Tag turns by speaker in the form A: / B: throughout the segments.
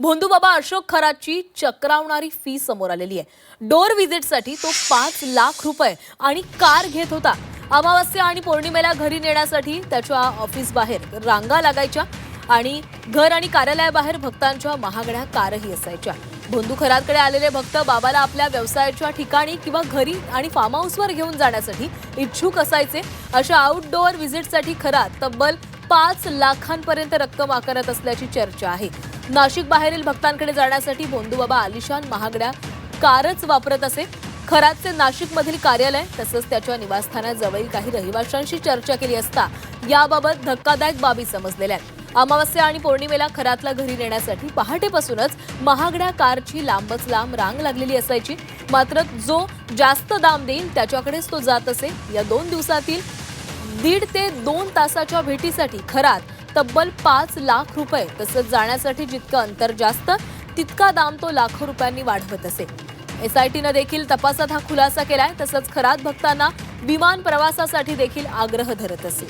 A: भोंदूबाबा Ashok खरातची चक्रावणारी fee समोर आलेली आहे। डोर व्हिजिटसाठी तो 5 लाख रुपये आणि कार घेत होता। अमावस्या आणि पौर्णिमेला घरी नेण्यासाठी त्याच्या ऑफिस बाहेर रांगा लागायच्या आणि घर आणि कार्यालयाबाहेर भक्तांच्या महागड्या कारही असायच्या। भोंदू खरातकडे आलेले भक्त बाबाला आपल्या व्यवसायाच्या ठिकाणी किंवा घरी आणि फार्म हाऊसवर घेऊन जाण्यासाठी इच्छुक असायचे। अशा आउटडोअर व्हिजिटसाठी खरात तब्बल 5 लाखांपर्यंत रक्कम आकारत असल्याची चर्चा आहे। नाशिक बाहेरील भक्तांकडे जाण्यासाठी भोंदूबाबा आलिशान महागड्या कारच वापरत असे। खरातचे नाशिकमधील कार्यालय तसंच त्याच्या निवासस्थानाजवळील काही रहिवाशांशी चर्चा केली असता याबाबत धक्कादायक बाबी समजलेल्या आहेत। अमावस्या आणि पौर्णिमेला खरातला घरी नेण्यासाठी पहाटेपासूनच महागड्या कारची लांबच लांब रांग लागलेली असायची। मात्र जो जास्त दाम देईल त्याच्याकडेच तो जात असे। या 2 दिवसातील 1.5 ते 2 तासाच्या भेटीसाठी खरात तब्बल 5 लाख रुपये तसंच जाण्यासाठी जितकं अंतर जास्त तितका दाम तो लाखो रुपयांनी वाढवत असे। एसआयटीनं देखील तपासात हा खुलासा केलाय। तसंच खरात भक्तांना विमान प्रवासासाठी देखील आग्रह धरत असे।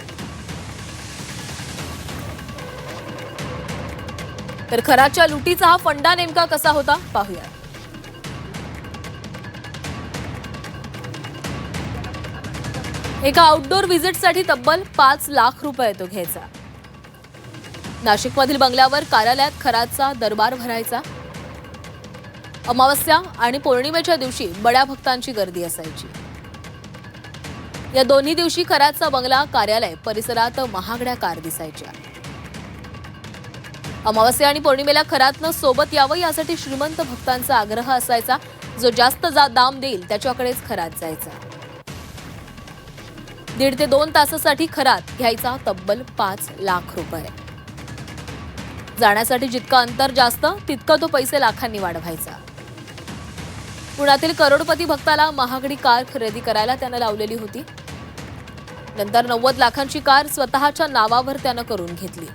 A: तर खरातच्या लुटीचा हा फंडा नेमका कसा होता पाहूया। एका आउटडोअर व्हिजिटसाठी तब्बल 5 लाख रुपये तो घ्यायचा। नाशिकमधील बंगल्यावर कार्यालयात खरातचा दरबार भरायचा। अमावस्या आणि पौर्णिमेच्या दिवशी बड्या भक्तांची गर्दी असायची। या दोन्ही दिवशी खरातचा बंगला कार्यालय परिसरात महागड्या कार दिसायच्या। अमावस्या आणि पौर्णिमेला खरातनं सोबत यावं यासाठी श्रीमंत भक्तांचा आग्रह असायचा। जो जास्त दाम देईल त्याच्याकडेच खरात जायचा। 1.5 ते 2 तासासाठी खरात घ्यायचा तब्बल 5 लाख रुपये। जाण्यासाठी जितकं अंतर जास्त तितकं तो पैसे लाखांनी वाढवायचा। पुण्यातील करोडपती भक्ताला महागडी कार खरेदी करायला त्यानं लावलेली होती। नंतर 90 लाखांची कार स्वतःच्या नावावर त्यानं करून घेतली।